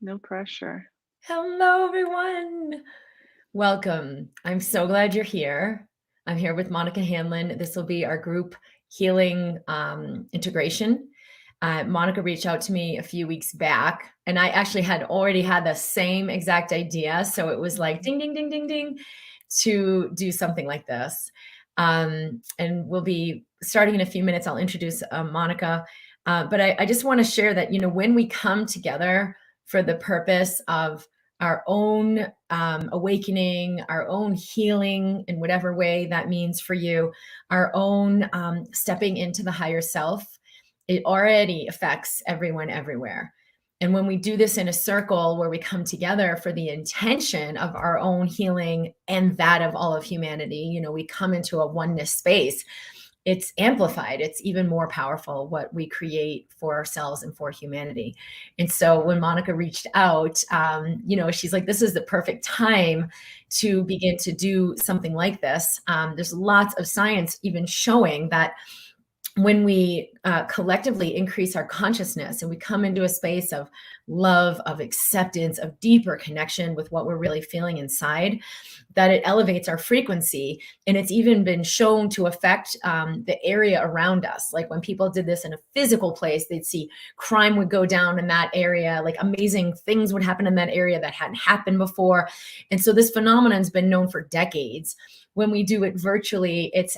No pressure. Hello, everyone. Welcome. I'm so glad you're here. I'm here with Monica Hanlin. This will be our group healing integration. Monica reached out to me a few weeks back, and I actually had already had the same exact idea. So it was like ding, ding, ding, ding, ding to do something like this. And we'll be starting in a few minutes. I'll introduce Monica. But I just want to share that, when we come together for the purpose of our own awakening, our own healing in whatever way that means for you, our own stepping into the higher self, it already affects everyone everywhere. And when we do this in a circle where we come together for the intention of our own healing and that of all of humanity, we come into a oneness space. It's amplified. It's even more powerful what we create for ourselves and for humanity. And so when Monica reached out, she's like, this is the perfect time to begin to do something like this. There's lots of science even showing that when we collectively increase our consciousness and we come into a space of love, of acceptance, of deeper connection with what we're really feeling inside, that it elevates our frequency. And it's even been shown to affect the area around us. Like when people did this in a physical place, they'd see crime would go down in that area, like amazing things would happen in that area that hadn't happened before. And so this phenomenon has been known for decades. When we do it virtually, it's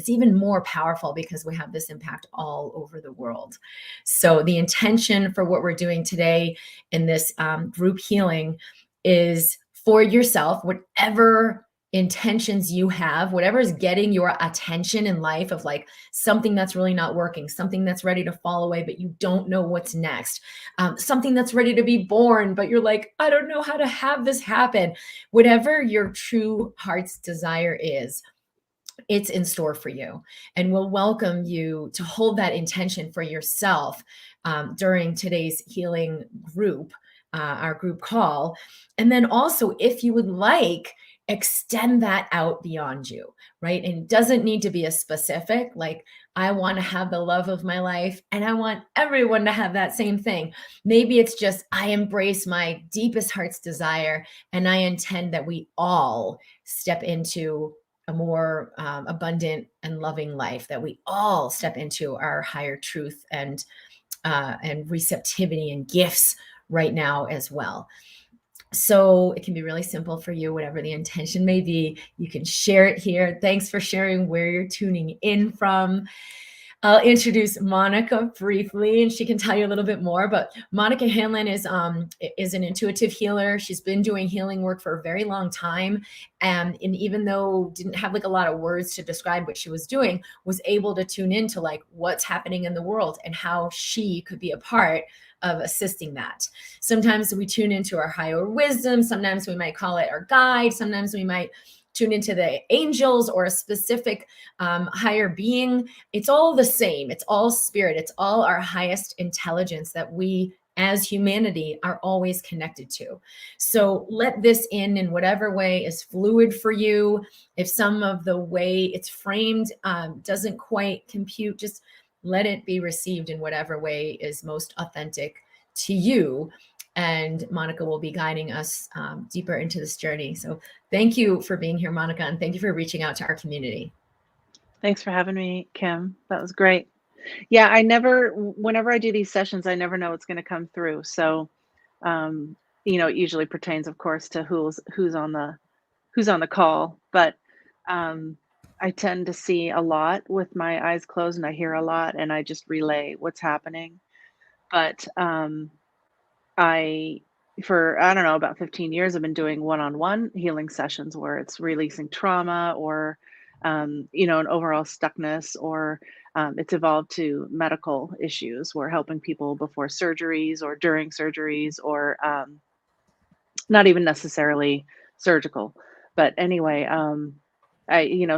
even more powerful because we have this impact all over the world. So the intention for what we're doing today in this group healing is for yourself, whatever intentions you have, whatever is getting your attention in life, of like something that's really not working, something that's ready to fall away, but you don't know what's next, something that's ready to be born, but you're like, I don't know how to have this happen. Whatever your true heart's desire is, it's in store for you. And we'll welcome you to hold that intention for yourself during today's healing group, our group call. And then also, if you would like, extend that out beyond you, right? And it doesn't need to be a specific, like, I want to have the love of my life and I want everyone to have that same thing. Maybe it's just, I embrace my deepest heart's desire and I intend that we all step into a more abundant and loving life, that we all step into our higher truth and receptivity and gifts right now as well. So it can be really simple for you, whatever the intention may be. You can share it here. Thanks for sharing where you're tuning in from. I'll introduce Monica briefly, and she can tell you a little bit more. But Monica Hanlin is an intuitive healer. She's been doing healing work for a very long time, and even though didn't have like a lot of words to describe what she was doing, was able to tune into like what's happening in the world and how she could be a part of assisting that. Sometimes we tune into our higher wisdom. Sometimes we might call it our guide. Sometimes we might tune into the angels or a specific higher being. It's all the same. It's all spirit. It's all our highest intelligence that we as humanity are always connected to. So let this in whatever way is fluid for you. If some of the way it's framed doesn't quite compute, just let it be received in whatever way is most authentic to you. And Monica will be guiding us deeper into this journey. So thank you for being here, Monica, and thank you for reaching out to our community. Thanks for having me, Kim. That was great. Yeah, whenever I do these sessions, I never know what's going to come through. So, it usually pertains, of course, to who's on the call. But I tend to see a lot with my eyes closed, and I hear a lot, and I just relay what's happening. But for I don't know, about 15 years, I've been doing one-on-one healing sessions where it's releasing trauma or an overall stuckness, or it's evolved to medical issues. We're helping people before surgeries or during surgeries, or not even necessarily surgical. But anyway,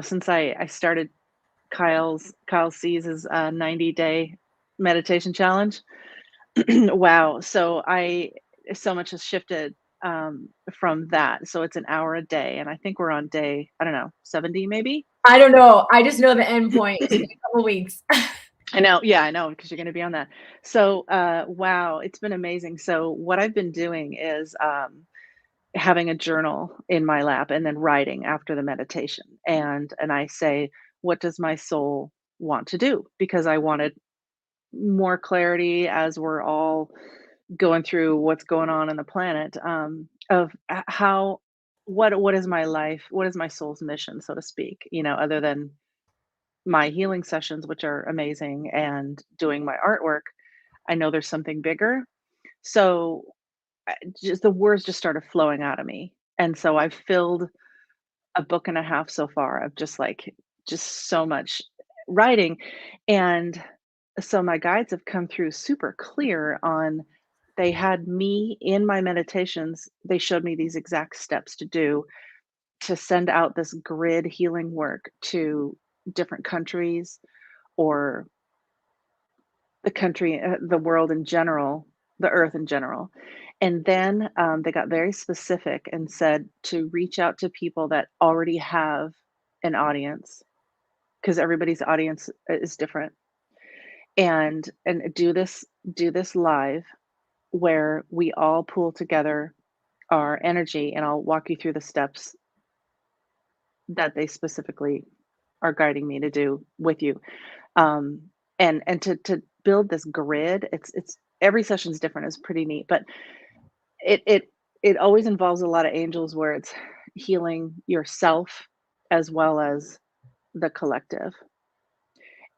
since I started Kyle C's 90-day meditation challenge, wow. So so much has shifted from that. So it's an hour a day, and I think we're on day, I don't know, 70 maybe. I don't know. I just know the end point is in a couple weeks. I know. Yeah, I know because you're going to be on that. So, wow, it's been amazing. So, what I've been doing is having a journal in my lap and then writing after the meditation. And I say, what does my soul want to do? Because I wanted more clarity as we're all going through what's going on in the planet, of how what is my life, what is my soul's mission, so to speak, other than my healing sessions, which are amazing, and doing my artwork. I know there's something bigger. So just the words just started flowing out of me. And so I've filled a book and a half so far of just so much writing. And so my guides have come through super clear on, they had me in my meditations, they showed me these exact steps to do to send out this grid healing work to different countries, or the world in general, the earth in general. And then they got very specific and said to reach out to people that already have an audience, because everybody's audience is different, and do this live where we all pool together our energy, and I'll walk you through the steps that they specifically are guiding me to do with you. um, and to build this grid. It's every session's different. Is pretty neat, but it always involves a lot of angels, where it's healing yourself as well as the collective.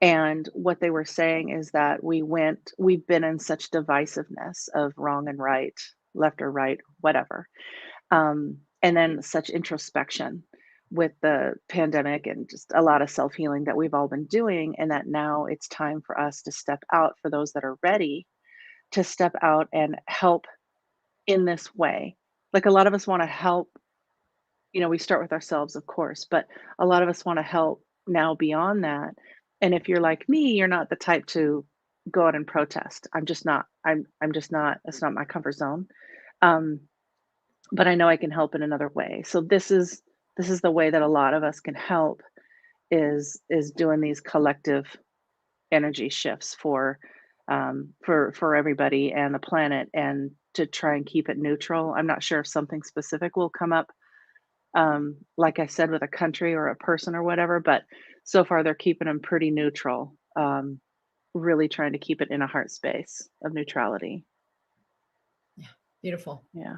And what they were saying is that we've been in such divisiveness of wrong and right, left or right, whatever, and then such introspection with the pandemic, and just a lot of self-healing that we've all been doing, and that now it's time for us to step out, for those that are ready to step out and help in this way. Like, a lot of us want to help, we start with ourselves, of course, but a lot of us want to help now beyond that. And if you're like me, you're not the type to go out and protest. I'm just not. I'm just not. It's not my comfort zone. Um, but I know I can help in another way. So this is the way that a lot of us can help, is doing these collective energy shifts for everybody and the planet, and to try and keep it neutral. I'm not sure if something specific will come up, like I said, with a country or a person or whatever, but so far they're keeping them pretty neutral. Really trying to keep it in a heart space of neutrality. Yeah, beautiful. Yeah.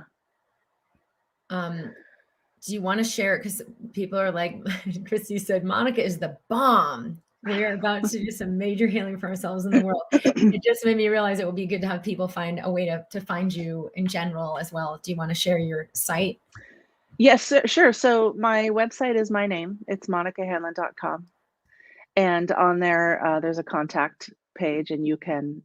Do you want to share? Because people are like, Christy said, Monica is the bomb. We're about to do some major healing for ourselves in the world. It just made me realize it would be good to have people find a way to find you in general as well. Do you want to share your site? Yes, sure. So my website is my name. It's monicahanlin.com. And on there, there's a contact page, and you can,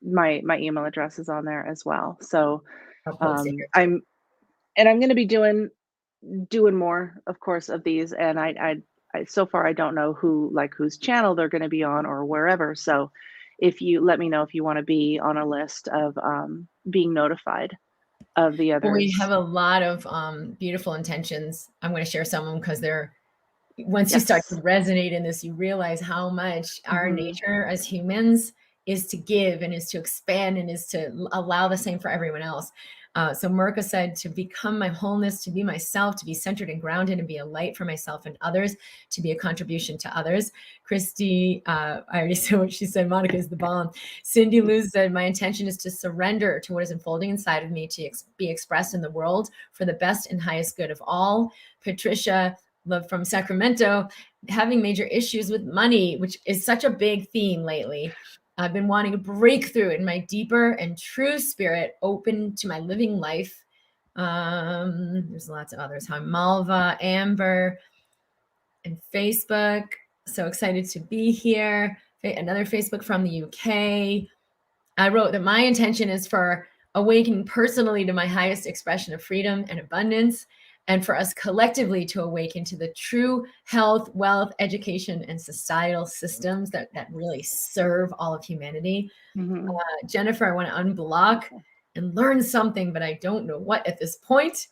my email address is on there as well. So I'll post it here too. I'm going to be doing more, of course, of these. And I so far I don't know whose channel they're going to be on, or wherever. So if you let me know if you want to be on a list of, being notified of the Well, we others. have a lot of beautiful intentions. I'm going to share some of them because they're, once you start to Yes. resonate in this, you realize how much our Hmm. nature as humans is to give and is to expand and is to allow the same for everyone else. So Mirka said, to become my wholeness, to be myself, to be centered and grounded, and be a light for myself and others, to be a contribution to others. Christy, I already said what she said. Monica is the bomb. Cindy Lou said, my intention is to surrender to what is unfolding inside of me, to be expressed in the world for the best and highest good of all. Patricia, love from Sacramento, having major issues with money, which is such a big theme lately. I've been wanting a breakthrough in my deeper and true spirit, open to my living life. There's lots of others. Hi, Malva, Amber, and Facebook. So excited to be here. Another Facebook from the UK. I wrote that my intention is for awakening personally to my highest expression of freedom and abundance, and for us collectively to awaken to the true health, wealth, education, and societal systems that really serve all of humanity. Hmm. Jennifer, I want to unblock and learn something, but I don't know what at this point.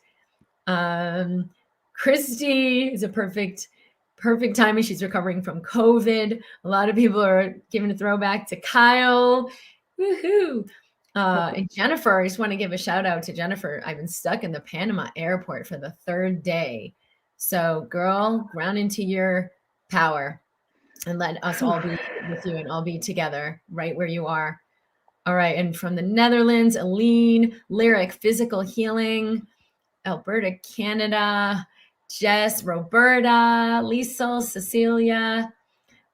Christy is a perfect Perfect timing. She's recovering from COVID. A lot of people are giving a throwback to Kyle. Woohoo. And Jennifer, I just want to give a shout out to Jennifer. I've been stuck in the Panama airport for the 3rd day. So, girl, ground into your power and let us all be with you and all be together right where you are. All right. And from the Netherlands, Aline, Lyric, Physical Healing, Alberta, Canada, Jess, Roberta, Liesel, Cecilia,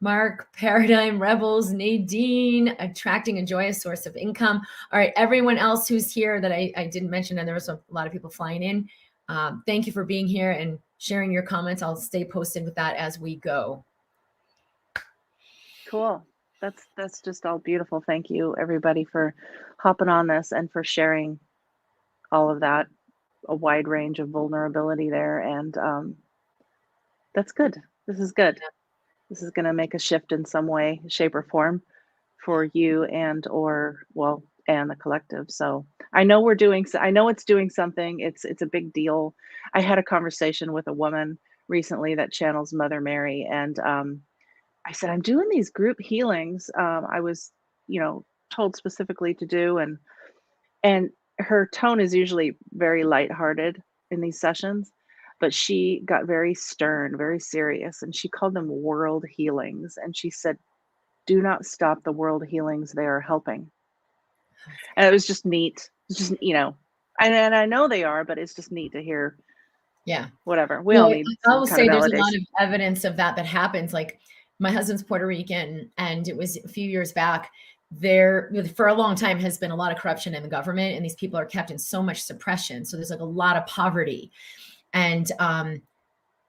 Mark, Paradigm, Rebels, Nadine, attracting a joyous source of income. All right, everyone else who's here that I didn't mention, and there was a lot of people flying in. Thank you for being here and sharing your comments. I'll stay posted with that as we go. Cool. That's just all beautiful. Thank you, everybody, for hopping on this and for sharing all of that, a wide range of vulnerability there. And that's good. This is good. This is going to make a shift in some way, shape, or form for you and the collective. So I know I know it's doing something. It's a big deal. I had a conversation with a woman recently that channels Mother Mary, and I said, I'm doing these group healings. I was, told specifically to do, and her tone is usually very lighthearted in these sessions, but she got very stern, very serious, and she called them world healings. And she said, do not stop the world healings, they are helping. And it was just neat. It's just, and I know they are, but it's just neat to hear. Yeah. Whatever. We all need I will say there's a lot validation. of evidence of that happens. Like my husband's Puerto Rican, and it was a few years back. There, for a long time, has been a lot of corruption in the government, and these people are kept in so much suppression. So there's like a lot of poverty, and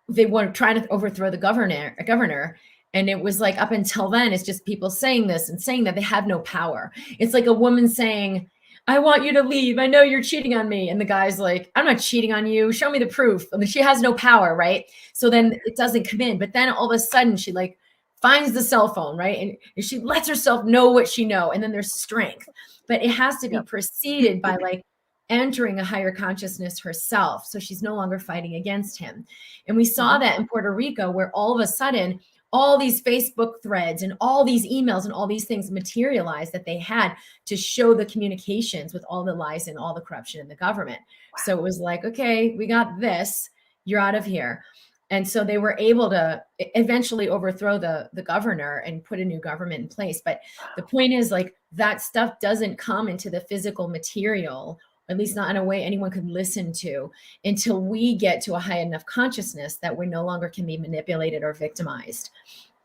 they were trying to overthrow the governor. And it was like, up until then, it's just people saying this and saying that they have no power. It's like a woman saying, I want you to leave. I know you're cheating on me. And the guy's like, I'm not cheating on you. Show me the proof. I mean, she has no power, right? So then it doesn't come in. But then all of a sudden she like finds the cell phone, right? And she lets herself know what she know. And then there's strength. But it has to be preceded by like entering a higher consciousness herself. So she's no longer fighting against him. And we saw that in Puerto Rico, where all of a sudden, all these Facebook threads and all these emails and all these things materialized that they had to show the communications with all the lies and all the corruption in the government. Wow. So it was like, okay, we got this, you're out of here. And so they were able to eventually overthrow the governor and put a new government in place. But the point is, like, that stuff doesn't come into the physical material, at least not in a way anyone could listen to, until we get to a high enough consciousness that we no longer can be manipulated or victimized.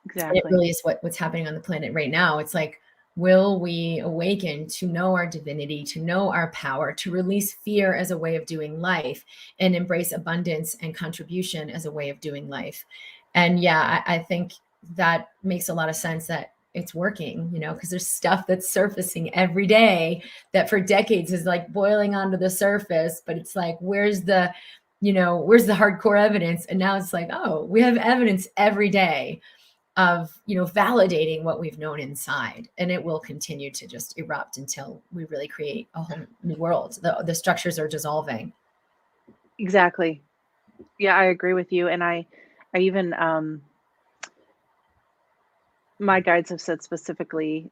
Exactly. And it really is what's happening on the planet right now. It's like, will we awaken to know our divinity, to know our power, to release fear as a way of doing life, and embrace abundance and contribution as a way of doing life? And yeah, I think that makes a lot of sense, that it's working, because there's stuff that's surfacing every day that for decades is like boiling onto the surface, but it's like, where's the hardcore evidence? And now it's like, oh, we have evidence every day of, validating what we've known inside, and it will continue to just erupt until we really create a whole new world. The structures are dissolving. Exactly. Yeah, I agree with you. And I even, my guides have said specifically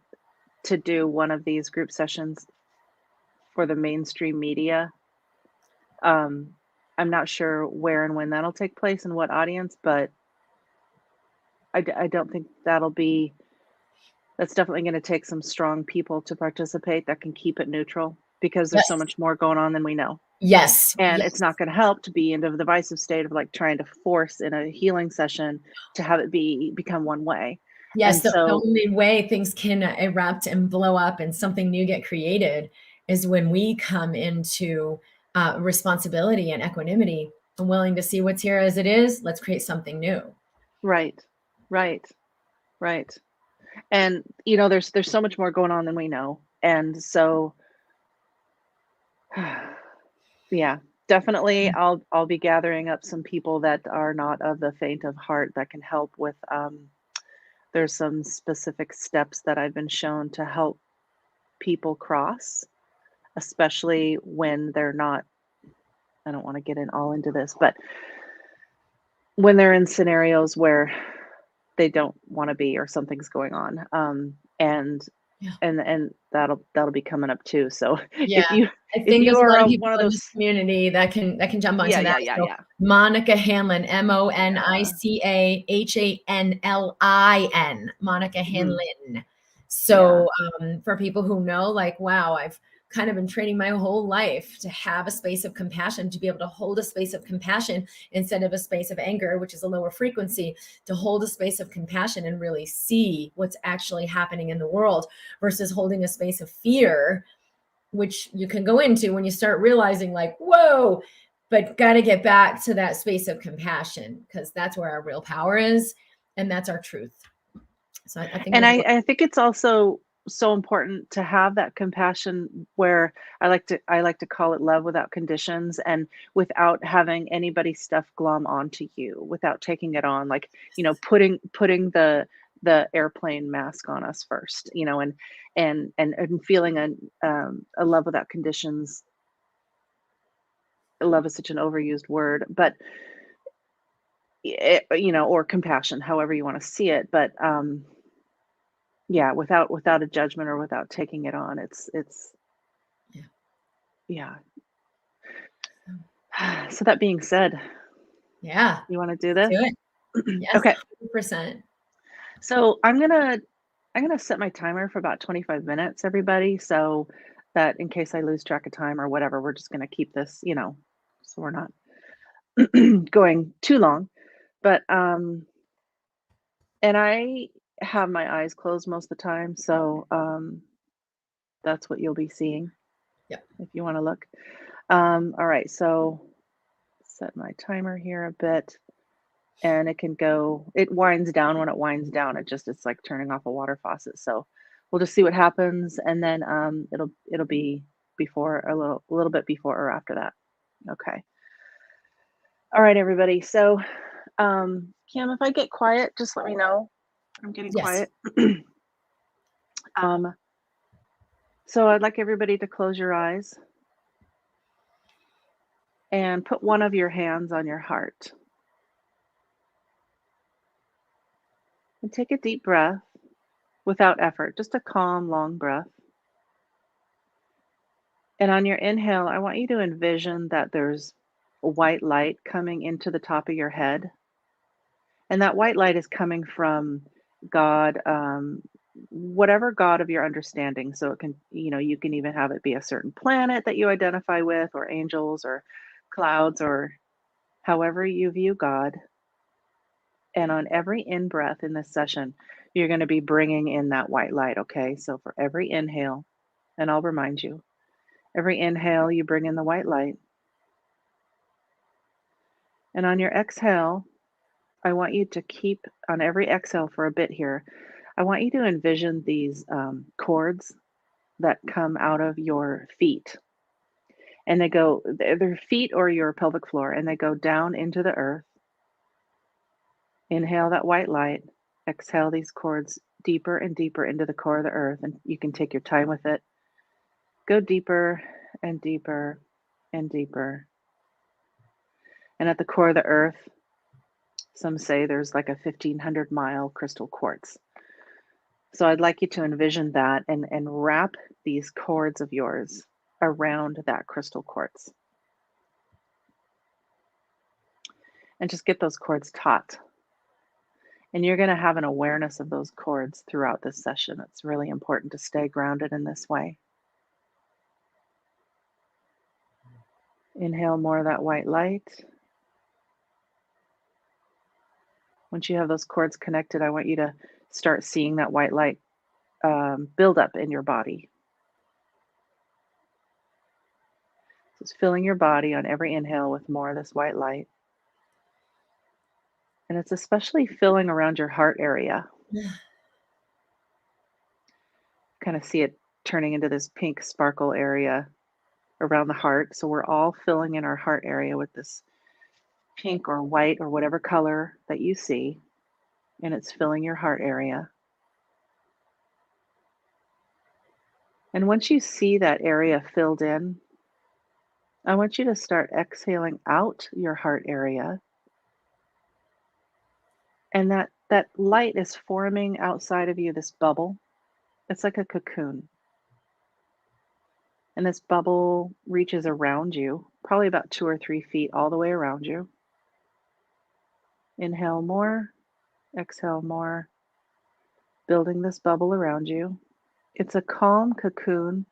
to do one of these group sessions for the mainstream media. I'm not sure where and when that'll take place and what audience, but I don't think that's definitely going to take some strong people to participate that can keep it neutral, because there's so much more going on than we know. Yes. And it's not going to help to be in the divisive state of like trying to force in a healing session to have it become one way. Yes, the only way things can erupt and blow up and something new get created is when we come into responsibility and equanimity and willing to see what's here as it is. Let's create something new. Right. And there's so much more going on than we know. And so yeah, definitely I'll be gathering up some people that are not of the faint of heart that can help with there's some specific steps that I've been shown to help people cross, especially when they're not, I don't want to get all into this, but when they're in scenarios where they don't wanna be or something's going on, and Yeah. that'll be coming up too, so Yeah, if you I if think you there's a lot are, of people one of in those. this community that can jump onto Yeah, that. yeah, yeah, So yeah. Monica Hanlin, Yeah. MonicaHanlin, Monica Mhm. Hanlin. Yeah. So for people who know, like, wow, I've kind of been training my whole life to have a space of compassion, to be able to hold a space of compassion instead of a space of anger, which is a lower frequency, to hold a space of compassion and really see what's actually happening in the world versus holding a space of fear, which you can go into when you start realizing, like, whoa, but got to get back to that space of compassion because that's where our real power is and that's our truth. So I think And there's I think it's also so important to have that compassion where I like to call it love without conditions and without having anybody stuff glom onto you, without taking it on, like, putting the airplane mask on us first, and feeling a love without conditions. Love is such an overused word, but or compassion, however you want to see it, but yeah, without a judgment or without taking it on. It's yeah. yeah. So that being said, Yeah, you wanna do let's this? do it. Yes, Okay. 100%. So I'm gonna set my timer for about 25 minutes, everybody, so that in case I lose track of time or whatever, we're just gonna keep this, so we're not going too long. But and I have my eyes closed most of the time, so that's what you'll be seeing Yep. if you wanna look. All right, so set my timer here a bit, and it winds down when it winds down. It's like turning off a water faucet. So we'll just see what happens, and then it'll be before a little bit before or after that. Okay. All right, everybody. So Kim, if I get quiet, just let me know. I'm getting Yes. quiet. um, so I'd like everybody to close your eyes and put one of your hands on your heart and take a deep breath without effort, just a calm, long breath. And on your inhale, I want you to envision that there's a white light coming into the top of your head. And that white light is coming from God, whatever God of your understanding. So it can, you can even have it be a certain planet that you identify with, or angels, or clouds, or however you view God. And on every in breath in this session, you're going to be bringing in that white light. Okay. So for every inhale, and I'll remind you, every inhale, you bring in the white light. And on your exhale, I want you to keep on every exhale for a bit here. I want you to envision these cords that come out of your feet, and they're feet or your pelvic floor, and they go down into the earth. Inhale that white light, exhale these cords deeper and deeper into the core of the earth, and you can take your time with it. Go deeper and deeper and deeper. And at the core of the earth, some say there's like a 1,500-mile crystal quartz. So I'd like you to envision that and wrap these cords of yours around that crystal quartz and just get those cords taut. And you're going to have an awareness of those cords throughout this session. It's really important to stay grounded in this way. Inhale more of that white light. Once you have those cords connected, I want you to start seeing that white light build up in your body. Just filling your body on every inhale with more of this white light. And it's especially filling around your heart area. Kind of see it turning into this pink sparkle area around the heart. So we're all filling in our heart area with this pink or white or whatever color that you see, and it's filling your heart area. And once you see that area filled in, I want you to start exhaling out your heart area And that light is forming outside of you, this bubble. It's like a cocoon. And this bubble reaches around you, probably about 2 or 3 feet all the way around you. Inhale more, exhale more, building this bubble around you. It's a calm cocoon,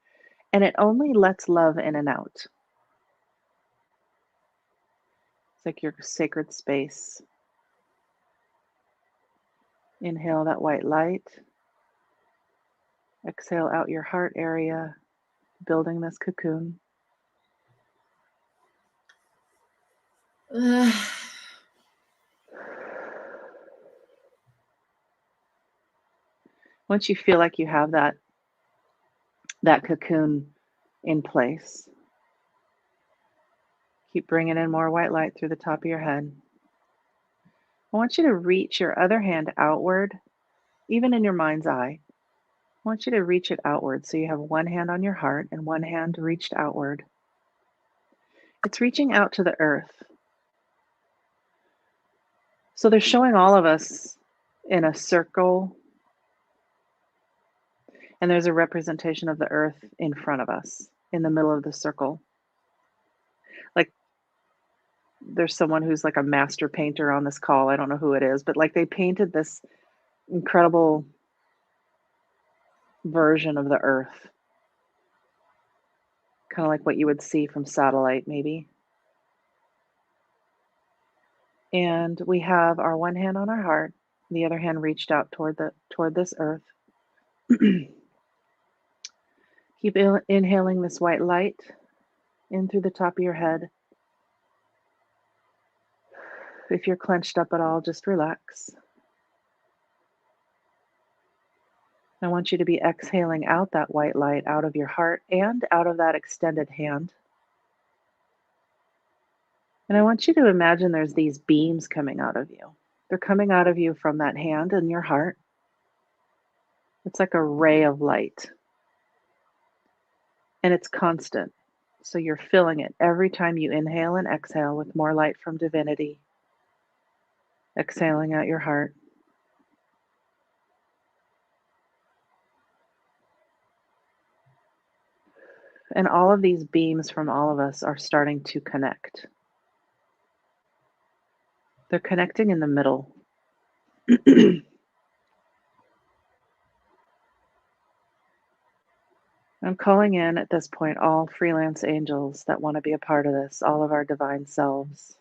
and it only lets love in and out. It's like your sacred space. Inhale that white light. Exhale out your heart area, building this cocoon. Once you feel like you have that cocoon in place, keep bringing in more white light through the top of your head. I want you to reach your other hand outward, even in your mind's eye. I want you to reach it outward so you have one hand on your heart and one hand reached outward. It's reaching out to the earth. So they're showing all of us in a circle, and there's a representation of the earth in front of us, in the middle of the circle. Like there's someone who's like a master painter on this call. I don't know who it is, but like they painted this incredible version of the earth, kind of like what you would see from satellite, maybe. And we have our one hand on our heart, the other hand reached out toward this earth. Keep inhaling this white light in through the top of your head. If you're clenched up at all, just relax. I want you to be exhaling out that white light out of your heart and out of that extended hand. And I want you to imagine there's these beams coming out of you. They're coming out of you from that hand and your heart. It's like a ray of light. And it's constant. So you're filling it every time you inhale and exhale with more light from divinity. Exhaling out your heart. And all of these beams from all of us are starting to connect. They're connecting in the middle. I'm calling in at this point all freelance angels that want to be a part of this, all of our divine selves,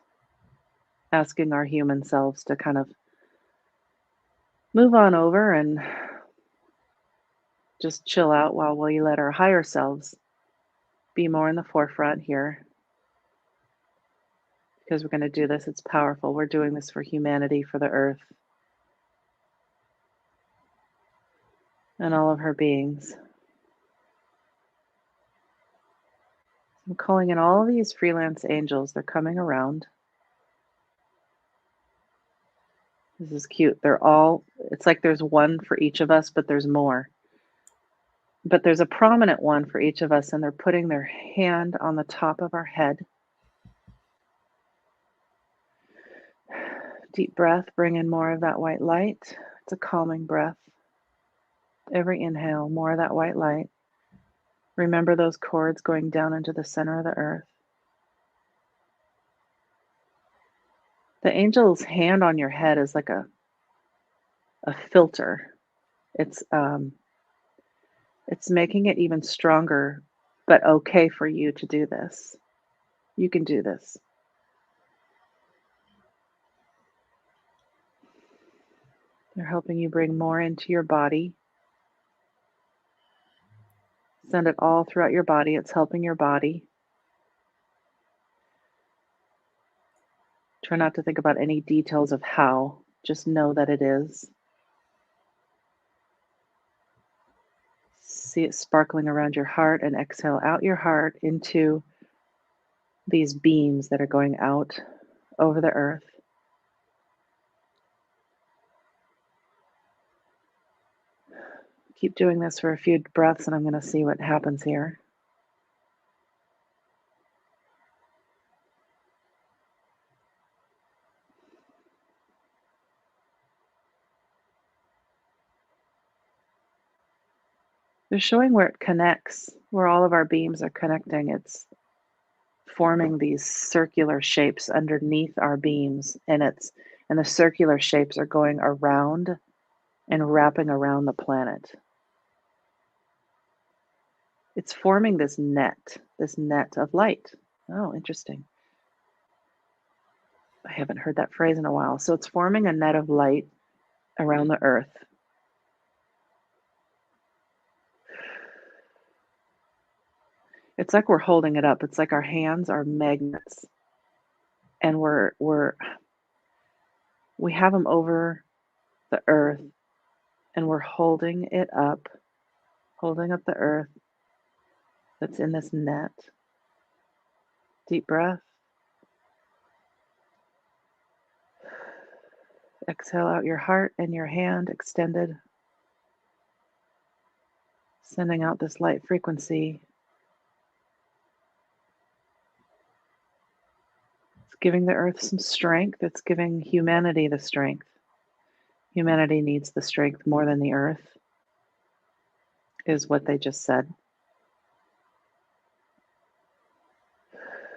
asking our human selves to kind of move on over and just chill out while we let our higher selves be more in the forefront here. Because we're going to do this, it's powerful. We're doing this for humanity, for the earth, and all of her beings. I'm calling in all these freelance angels. They're coming around. This is cute. It's like there's one for each of us, but there's more. But there's a prominent one for each of us, and they're putting their hand on the top of our head. Deep breath, bring in more of that white light. It's a calming breath. Every inhale, more of that white light. Remember those cords going down into the center of the earth. The angel's hand on your head is like a filter. It's making it even stronger, but okay for you to do this. You can do this. They're helping you bring more into your body. Send it all throughout your body. It's helping your body. Try not to think about any details of how. Just know that it is. See it sparkling around your heart and exhale out your heart into these beams that are going out over the earth. Keep doing this for a few breaths and I'm going to see what happens here. They're showing where it connects, where all of our beams are connecting. It's forming these circular shapes underneath our beams, and the circular shapes are going around and wrapping around the planet. It's forming this net of light. Oh, interesting. I haven't heard that phrase in a while. So it's forming a net of light around the earth. It's like we're holding it up. It's like our hands are magnets, and we have them over the earth, and we're holding up the earth that's in this net. Deep breath. Exhale out your heart and your hand extended, sending out this light frequency. It's giving the earth some strength. It's giving humanity the strength. Humanity needs the strength more than the earth, is what they just said.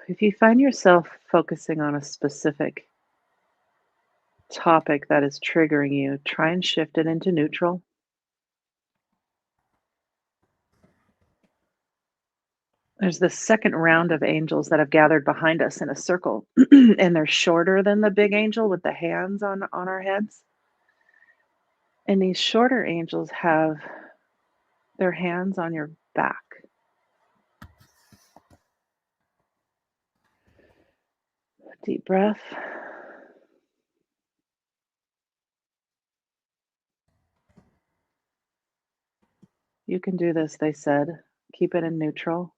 If you find yourself focusing on a specific topic that is triggering you, try and shift it into neutral. There's this second round of angels that have gathered behind us in a circle, and they're shorter than the big angel with the hands on our heads. And these shorter angels have their hands on your back. Deep breath. You can do this, they said. Keep it in neutral.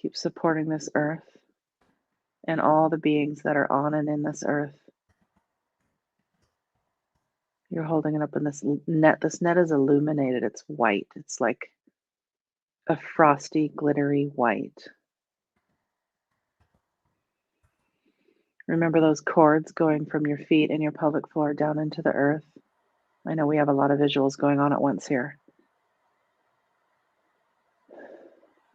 Keep supporting this earth and all the beings that are on and in this earth. You're holding it up in this net. This net is illuminated. It's white. It's like a frosty, glittery white. Remember those cords going from your feet and your pelvic floor down into the earth? I know we have a lot of visuals going on at once here.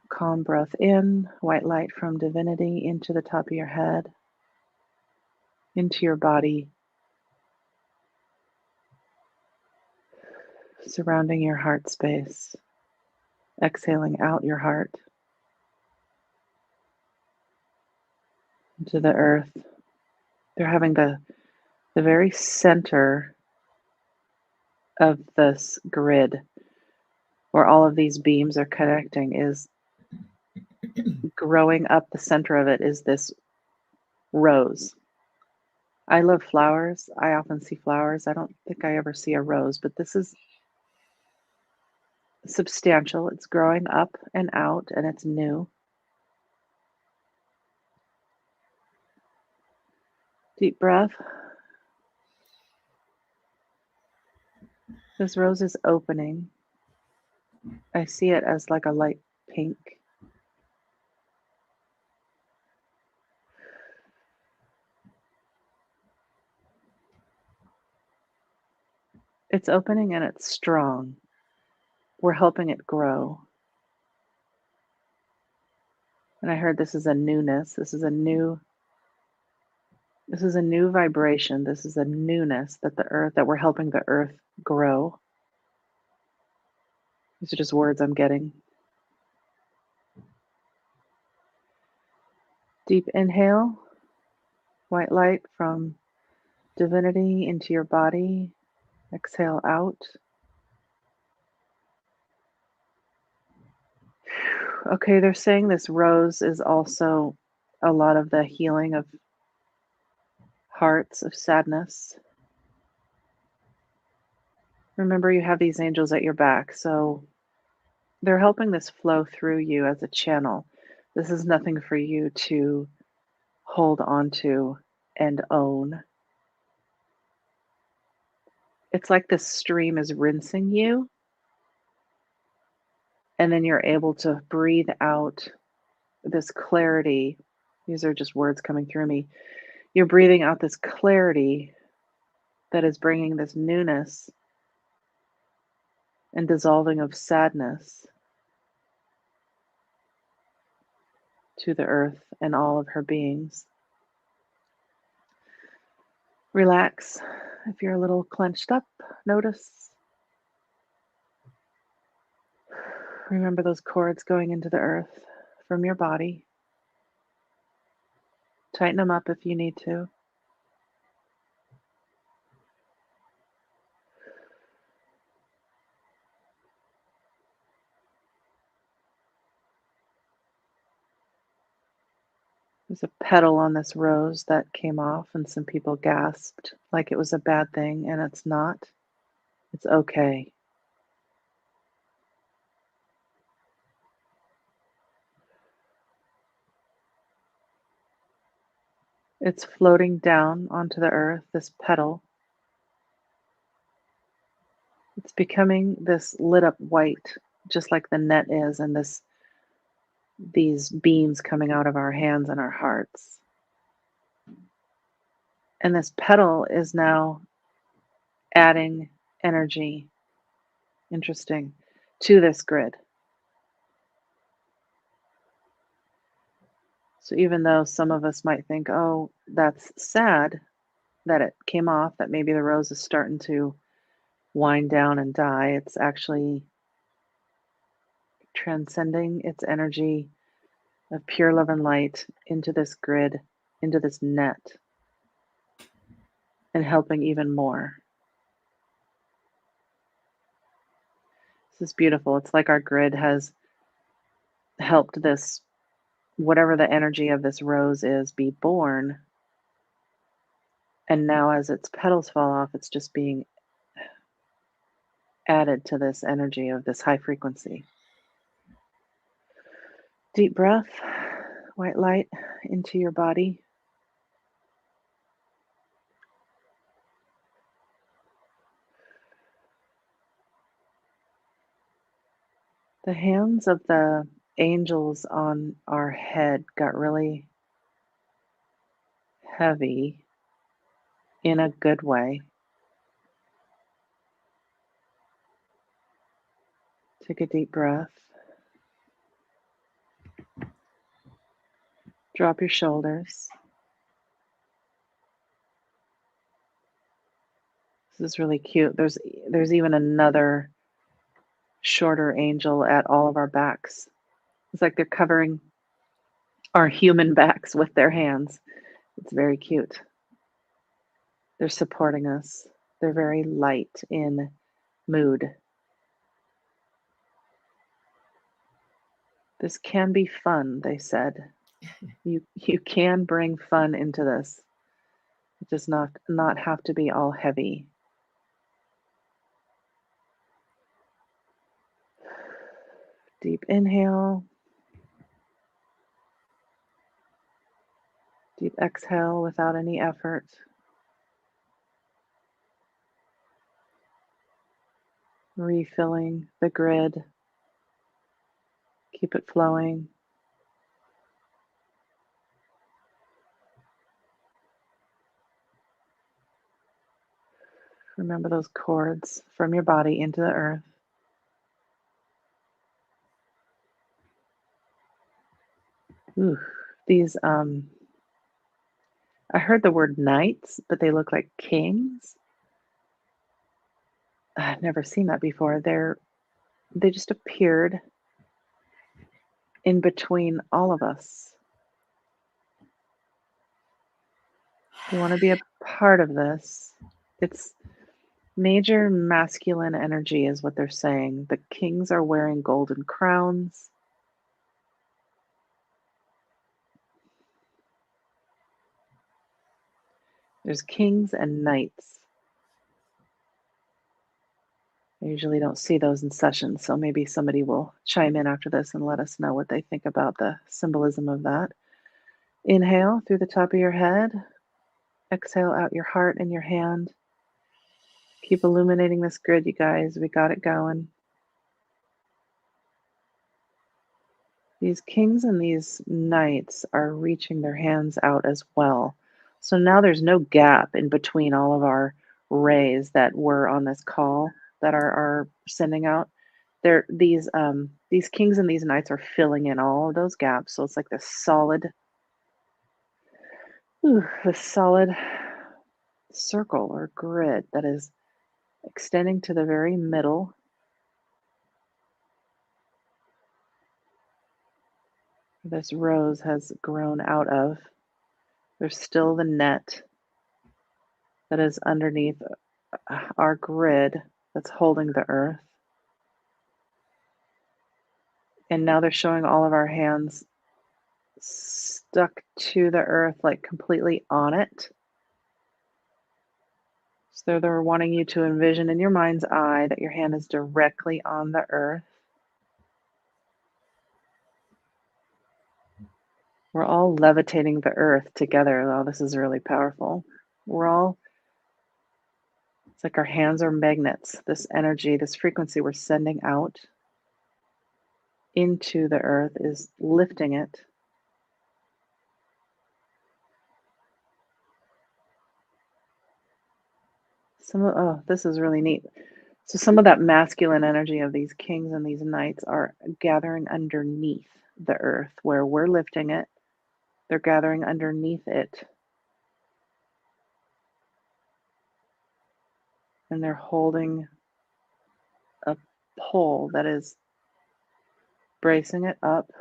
Calm breath in, white light from divinity into the top of your head, into your body, surrounding your heart space, exhaling out your heart into the earth. They're having the very center of this grid where all of these beams are connecting is growing up. The center of it is this rose. I love flowers. I often see flowers. I don't think I ever see a rose, but this is substantial. It's growing up and out, and it's new. Deep breath. This rose is opening. I see it as like a light pink. It's opening and it's strong. We're helping it grow. And I heard this is a newness. This is a new vibration. This is a newness that we're helping the earth grow. These are just words I'm getting. Deep inhale, white light from divinity into your body. Exhale out. Okay, they're saying this rose is also a lot of the healing of hearts, of sadness. Remember, you have these angels at your back, so they're helping this flow through you as a channel. This is nothing for you to hold on to and own. It's like this stream is rinsing you, and then you're able to breathe out this clarity. These are just words coming through me. You're breathing out this clarity that is bringing this newness and dissolving of sadness to the earth and all of her beings. Relax. If you're a little clenched up, notice. Remember those cords going into the earth from your body. Tighten them up if you need to. There's a petal on this rose that came off, and some people gasped like it was a bad thing, and it's not. It's okay. It's floating down onto the earth, this petal. It's becoming this lit up white, just like the net is, and these beams coming out of our hands and our hearts. And this petal is now adding energy, interesting, to this grid. So even though some of us might think, oh, that's sad that it came off, that maybe the rose is starting to wind down and die, it's actually transcending its energy of pure love and light into this grid, into this net, and helping even more. This is beautiful. It's like our grid has helped this, whatever the energy of this rose is, be born. And now, as its petals fall off, it's just being added to this energy of this high frequency. Deep breath, white light into your body. The hands of the angels on our head got really heavy in a good way. Take a deep breath. Drop your shoulders. This is really cute. There's even another shorter angel at all of our backs. It's like they're covering our human backs with their hands. It's very cute. They're supporting us. They're very light in mood. This can be fun, they said. You can bring fun into this. It does not have to be all heavy. Deep inhale. Deep exhale without any effort. Refilling the grid. Keep it flowing. Remember those cords from your body into the earth. Ooh, these, I heard the word knights, but they look like kings. I've never seen that before. They just appeared in between all of us. You want to be a part of this. It's major masculine energy is what they're saying. The kings are wearing golden crowns. There's kings and knights. I usually don't see those in sessions, so maybe somebody will chime in after this and let us know what they think about the symbolism of that. Inhale through the top of your head. Exhale out your heart and your hand. Keep illuminating this grid, you guys. We got it going. These kings and these knights are reaching their hands out as well. So now there's no gap in between all of our rays that were on this call. that are sending out. These kings and these knights are filling in all of those gaps. So it's like this solid circle or grid that is extending to the very middle. This rose has grown out of. There's still the net that is underneath our grid that's holding the earth. And now they're showing all of our hands stuck to the earth, like completely on it. So they're wanting you to envision in your mind's eye that your hand is directly on the earth. We're all levitating the earth together. Oh, this is really powerful. It's like our hands are magnets. This energy, this frequency we're sending out into the earth is lifting it. This is really neat. So some of that masculine energy of these kings and these knights are gathering underneath the earth where we're lifting it. They're gathering underneath it. And they're holding a pole that is bracing it up.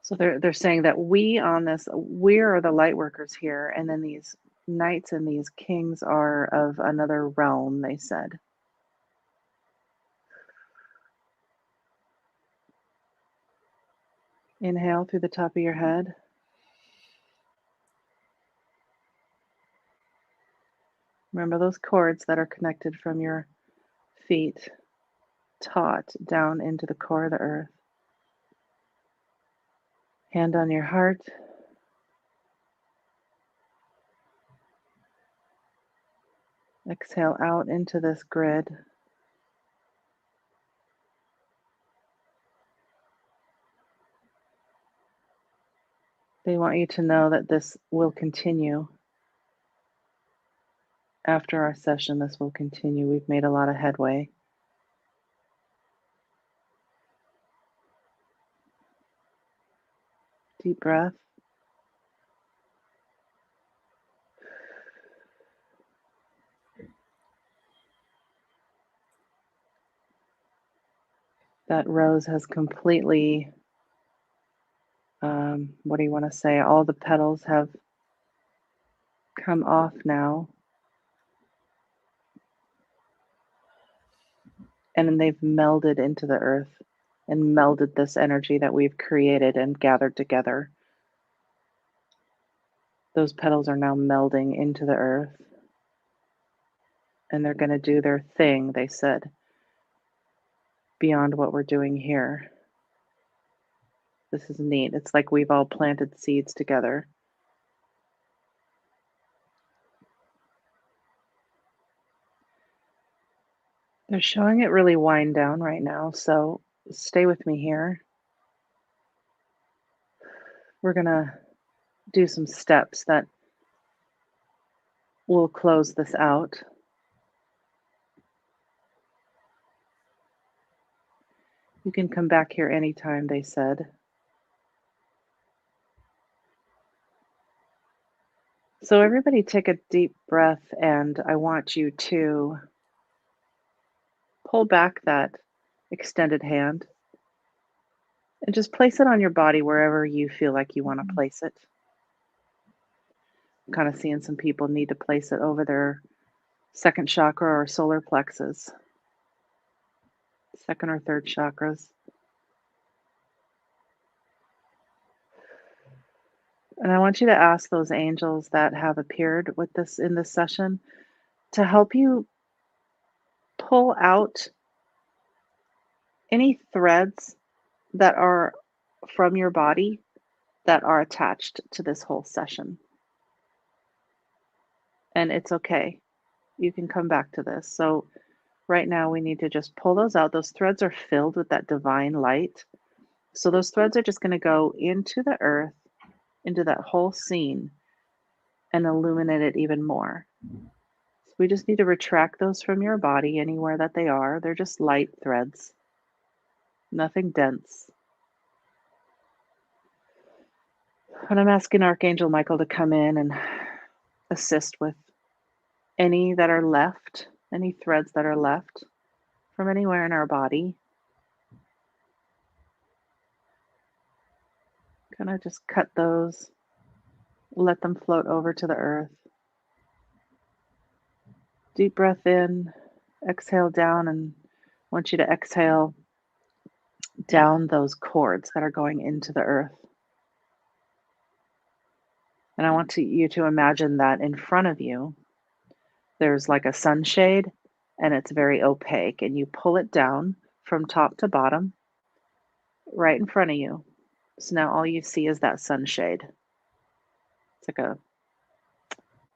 So they're saying that we are the light workers here, and then these knights and these kings are of another realm, they said. Inhale through the top of your head. Remember those cords that are connected from your feet, taut down into the core of the earth. Hand on your heart. Exhale out into this grid. They want you to know that this will continue. After our session, this will continue. We've made a lot of headway. Deep breath. That rose has completely, what do you want to say? All the petals have come off now. And then they've melded into the earth and melded this energy that we've created and gathered together. Those petals are now melding into the earth. And they're going to do their thing, they said, beyond what we're doing here. This is neat. It's like we've all planted seeds together. They're showing it really wind down right now, so stay with me here. We're going to do some steps that will close this out. You can come back here anytime, they said. So everybody take a deep breath, and I want you to pull back that extended hand and just place it on your body wherever you feel like you want to place it. I'm kind of seeing some people need to place it over their second chakra or solar plexus, second or third chakras. And I want you to ask those angels that have appeared with this in this session to help you pull out any threads that are from your body that are attached to this whole session. And it's okay. You can come back to this. So right now we need to just pull those out. Those threads are filled with that divine light. So those threads are just going to go into the earth, into that whole scene, and illuminate it even more. So we just need to retract those from your body anywhere that they are. They're just light threads, nothing dense. And I'm asking Archangel Michael to come in and assist with any that are left, any threads that are left from anywhere in our body. Kind of just cut those, let them float over to the earth. Deep breath in, exhale down, and I want you to exhale down those cords that are going into the earth. And I want you to imagine that in front of you, there's like a sunshade and it's very opaque, and you pull it down from top to bottom right in front of you. So now all you see is that sunshade. It's like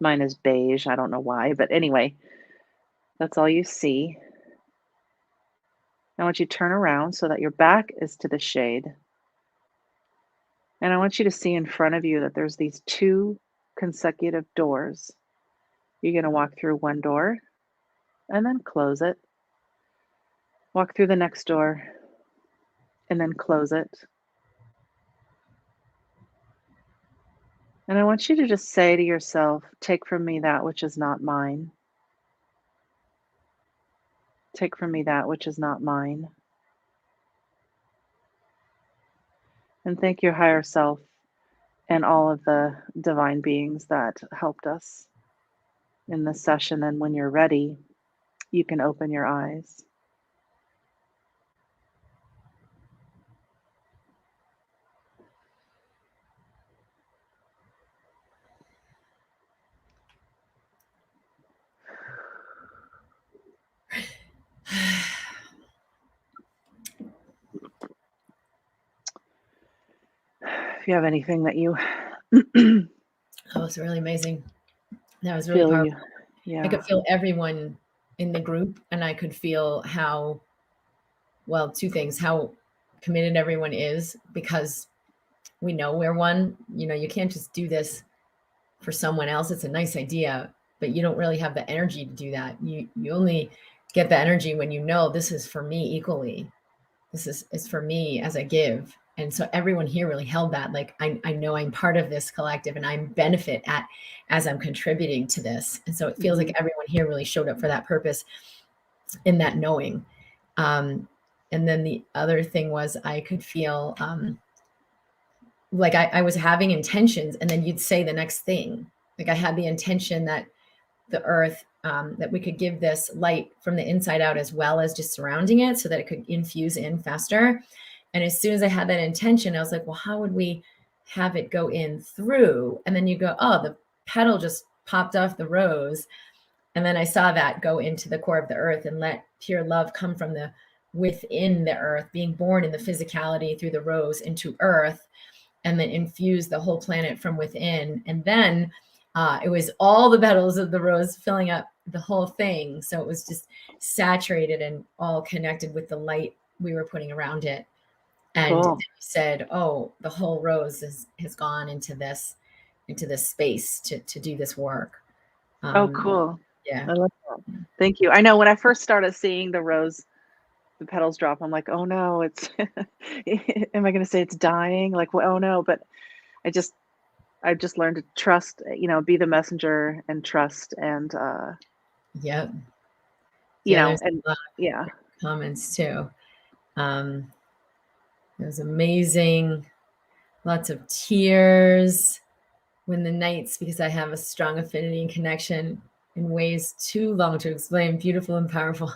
mine is beige. I don't know why, but anyway, that's all you see. I want you to turn around so that your back is to the shade. And I want you to see in front of you that there's these two consecutive doors. You're going to walk through one door and then close it. Walk through the next door and then close it. And I want you to just say to yourself, take from me that which is not mine. Take from me that which is not mine. And thank your higher self and all of the divine beings that helped us in this session. And when you're ready, you can open your eyes. If you have anything that you That was really amazing. That was really feel powerful. I could yeah. feel everyone in the group, and I could feel how, well, two things, how committed everyone is, because we know we're one. You know, you can't just do this for someone else. It's a nice idea, but you don't really have the energy to do that. You only get the energy when you know this is for me equally. This is for me as I give. And so everyone here really held that. Like, I know I'm part of this collective and I'm benefit at as I'm contributing to this. And so it feels like everyone here really showed up for that purpose in that knowing. And then the other thing was I could feel like I was having intentions, and then you'd say the next thing. Like I had the intention that the earth, that we could give this light from the inside out as well as just surrounding it so that it could infuse in faster. And as soon as I had that intention, I was like, well, how would we have it go in through? And then you go, oh, the petal just popped off the rose. And then I saw that go into the core of the earth and let pure love come from the within the earth, being born in the physicality through the rose into earth, and then infuse the whole planet from within. And then it was all the petals of the rose filling up the whole thing. So it was just saturated and all connected with the light we were putting around it. And Cool. said, oh, the whole rose has gone into this space to do this work. Oh, cool. Yeah. I love that. Thank you. I know when I first started seeing the rose, the petals drop, I'm like, oh no, it's, am I going to say it's dying? Like, well, oh no, but I've just learned to trust, be the messenger and trust and, Yep. there's a lot of comments too. It was amazing. Lots of tears when the nights, because I have a strong affinity and connection in ways too long to explain, beautiful and powerful.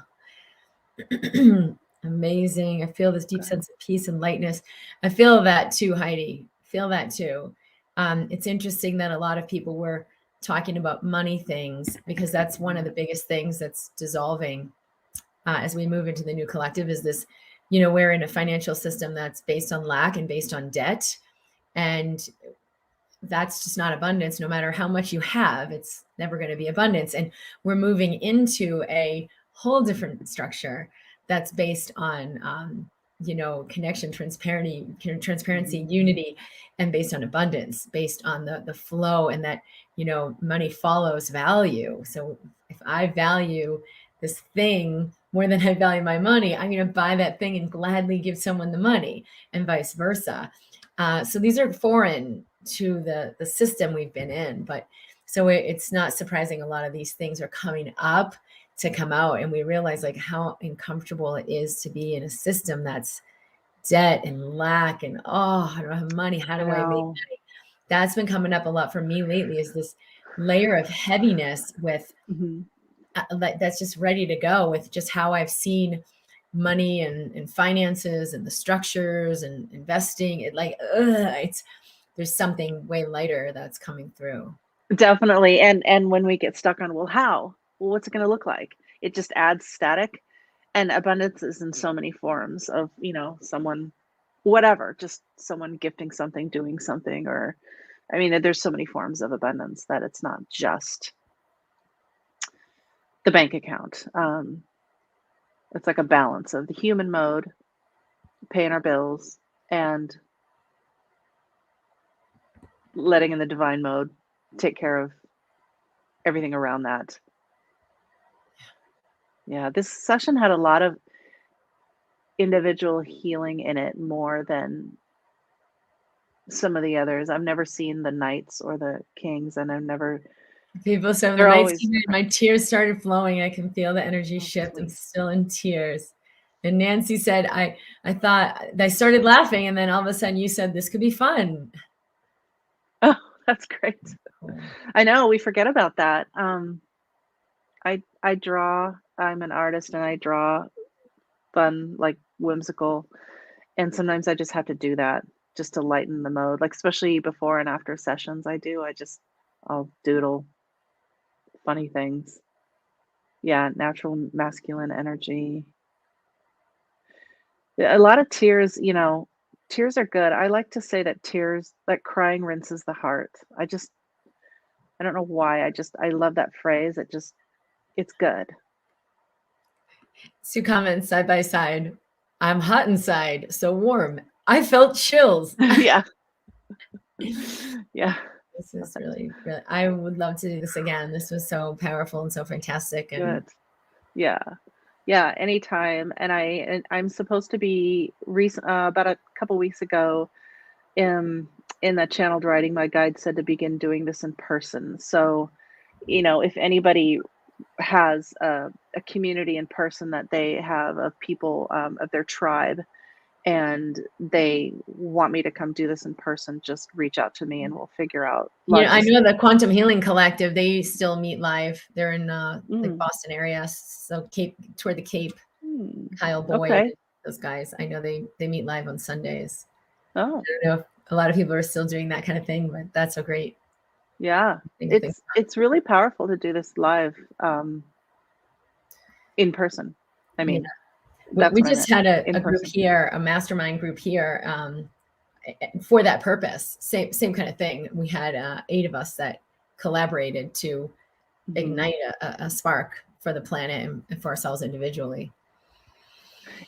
Amazing. I feel this deep sense of peace and lightness. I feel that too, Heidi. Feel that too. It's interesting that a lot of people were talking about money things, because that's one of the biggest things that's dissolving as we move into the new collective is this, we're in a financial system that's based on lack and based on debt. And that's just not abundance. No matter how much you have, it's never going to be abundance. And we're moving into a whole different structure that's based on connection, transparency, unity, and based on abundance, based on the flow, and that, money follows value. So if I value this thing more than I value my money, I'm going to buy that thing and gladly give someone the money, and vice versa. So these are foreign to the system we've been in, but so it's not surprising a lot of these things are coming up to come out, and we realize like how uncomfortable it is to be in a system that's debt and lack and, oh, I don't have money, how do I make money? That's been coming up a lot for me lately, is this layer of heaviness with like that's just ready to go with just how I've seen money and finances and the structures and investing. It like there's something way lighter that's coming through. Definitely. And when we get stuck on, well, how? Well, what's it going to look like? It just adds static. And abundance is in so many forms of, someone, whatever, just someone gifting something, doing something, or, I mean, there's so many forms of abundance that it's not just the bank account. It's like a balance of the human mode, paying our bills, and letting in the divine mode take care of everything around that. Yeah, this session had a lot of individual healing in it, more than some of the others. I've never seen the knights or the kings, and I've never. People said the nights came in, my tears started flowing. I can feel the energy shift. I'm still in tears. And Nancy said, I thought I started laughing, and then all of a sudden you said this could be fun. Oh, that's great. I know, we forget about that. I draw. I'm an artist, and I draw fun, like whimsical, and sometimes I just have to do that just to lighten the mode. Like especially before and after sessions, I'll doodle funny things. Yeah, natural masculine energy. A lot of tears, tears are good. I like to say that crying rinses the heart. I don't know why. I love that phrase. It's good. Two comments side by side. I'm hot inside, so warm. I felt chills. Yeah. Yeah. This is really, really, I would love to do this again. This was so powerful and so fantastic. And good. Yeah. Yeah, anytime. And I'm supposed to be about a couple weeks ago, in the channeled writing, my guide said to begin doing this in person. So, if anybody has a community in person that they have of people of their tribe, and they want me to come do this in person, just reach out to me and we'll figure out. I know the Quantum Healing Collective, they still meet live. They're in like Boston area, so toward the Cape. Kyle Boyd, okay. Those guys. I know they meet live on Sundays. Oh, I don't know if a lot of people are still doing that kind of thing, but that's so great. Yeah, it's really powerful to do this live in person. I mean, we just had a group here, a mastermind group here, for that purpose. Same kind of thing. We had 8 of us that collaborated to ignite a spark for the planet and for ourselves individually.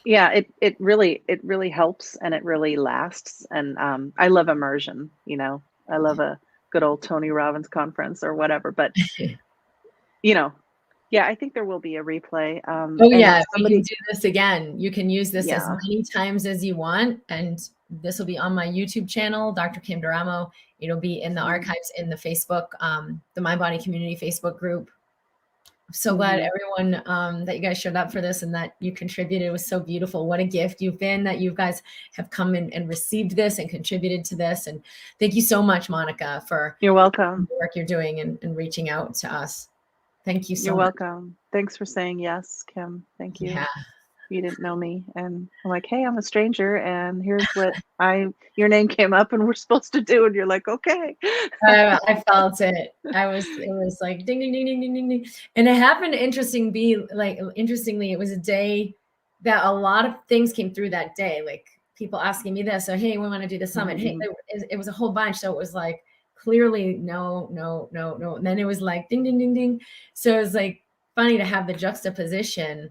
Yeah, it really helps, and it really lasts. And I love immersion. I love a good old Tony Robbins conference or whatever. But yeah, I think there will be a replay. We can do this again. You can use this as many times as you want, and this will be on my YouTube channel, Dr. Kim Duramo. It'll be in the archives in the Facebook, the My Body Community Facebook group. I'm so glad everyone that you guys showed up for this and that you contributed. It was so beautiful. What a gift you've been, that you guys have come in and received this and contributed to this. And thank you so much, Monica, for You're welcome. The work you're doing and reaching out to us. Thank you so You're much. welcome. Thanks for saying yes, Kim. Thank you. Yeah. You didn't know me, and I'm like, hey, I'm a stranger, and here's what your name came up and we're supposed to do, and you're like, okay. I felt it. It was like ding, ding, ding, ding, ding, ding, ding. And it happened interestingly, it was a day that a lot of things came through that day. Like people asking me this, or hey, we want to do the summit. Hey, it was a whole bunch. So it was like clearly no. And then it was like ding, ding, ding, ding. So it was like funny to have the juxtaposition.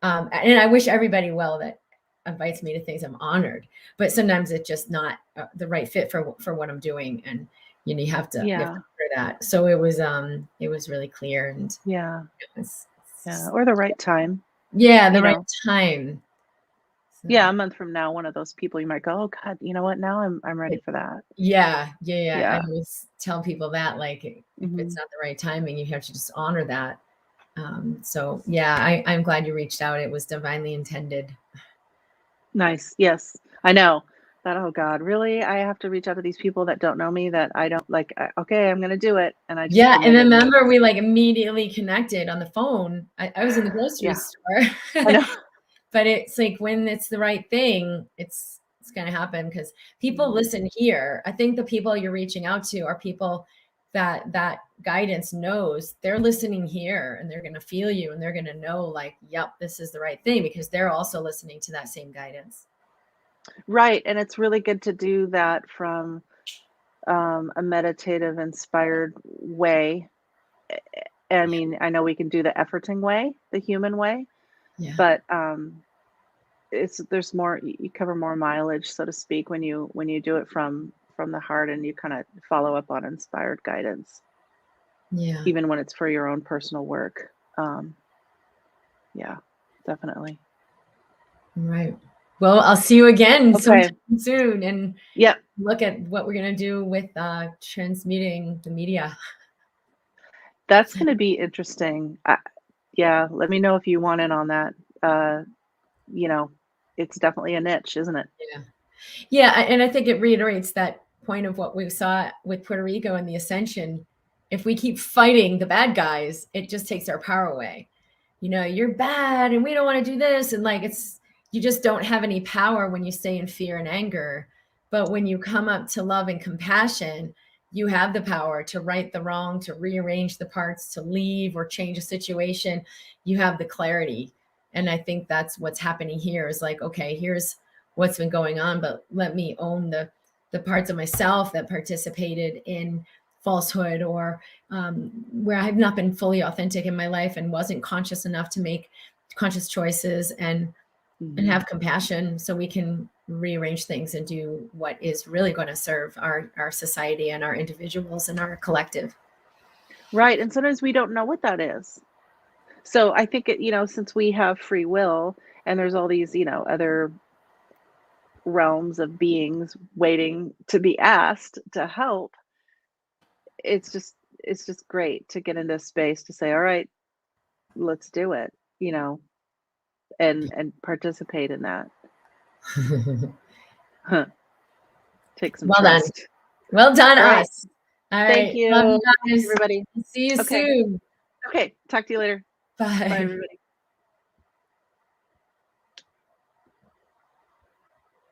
And I wish everybody well, that invites me to things, I'm honored. But sometimes it's just not the right fit for what I'm doing, and you have to Yeah. hear that. So it was really clear, and Yeah. it's, Yeah. Or the right time. yeah, the You right know. time. So, Yeah, a month from now, one of those people you might go, "Oh God, you know what? Now I'm ready for that." yeah. I Yeah. always tell people that, like, if it's Mhm. not the right timing, you have to just honor that. So yeah, I'm glad you reached out. It was divinely intended. Nice. Yes. I know. That, oh God, really? I have to reach out to these people that don't know me that I don't like, okay, I'm gonna do it. And I just Yeah, and committed then and remember it's we like immediately connected on the phone. I was in the grocery yeah, store. I know. But it's like when it's the right thing, it's gonna happen because people Mhm. listen here. I think the people you're reaching out to are people that guidance knows they're listening here, and they're gonna feel you, and they're gonna know like, yep, this is the right thing, because they're also listening to that same guidance. Right. And it's really good to do that from a meditative, inspired way. I mean, I know we can do the efforting way, the human way, Yeah. but there's more, you cover more mileage, so to speak, when you do it from the heart and you kind of follow up on inspired guidance, Yeah. even when it's for your own personal work. Yeah, definitely. Right. Well, I'll see you again Okay. sometime soon, and Yep. look at what we're gonna do with transmuting the media. That's going to be interesting. Yeah. Let me know if you want in on that. Uh, you know, it's definitely a niche, isn't it? Yeah. Yeah, and I think it reiterates that point of what we saw with Puerto Rico and the ascension. If we keep fighting the bad guys, it just takes our power away. You're bad and we don't want to do this. And like, you just don't have any power when you stay in fear and anger. But when you come up to love and compassion, you have the power to right the wrong, to rearrange the parts, to leave or change a situation. You have the clarity. And I think that's what's happening here is like, okay, here's what's been going on, but let me own the parts of myself that participated in falsehood, or where I've not been fully authentic in my life and wasn't conscious enough to make conscious choices, and Hmm. have compassion, so we can rearrange things and do what is really going to serve our society and our individuals and our collective. Right. And sometimes we don't know what that is. So I think since we have free will and there's all these, other realms of beings waiting to be asked to help, it's just great to get into space to say, all right, let's do it, and participate in that. Huh. Take some Well done. trust. Well done, All right. us. All Thank right. Love you. you Thanks, guys. everybody. See you Okay. soon. Okay. Talk to you later. Bye, Bye. everybody.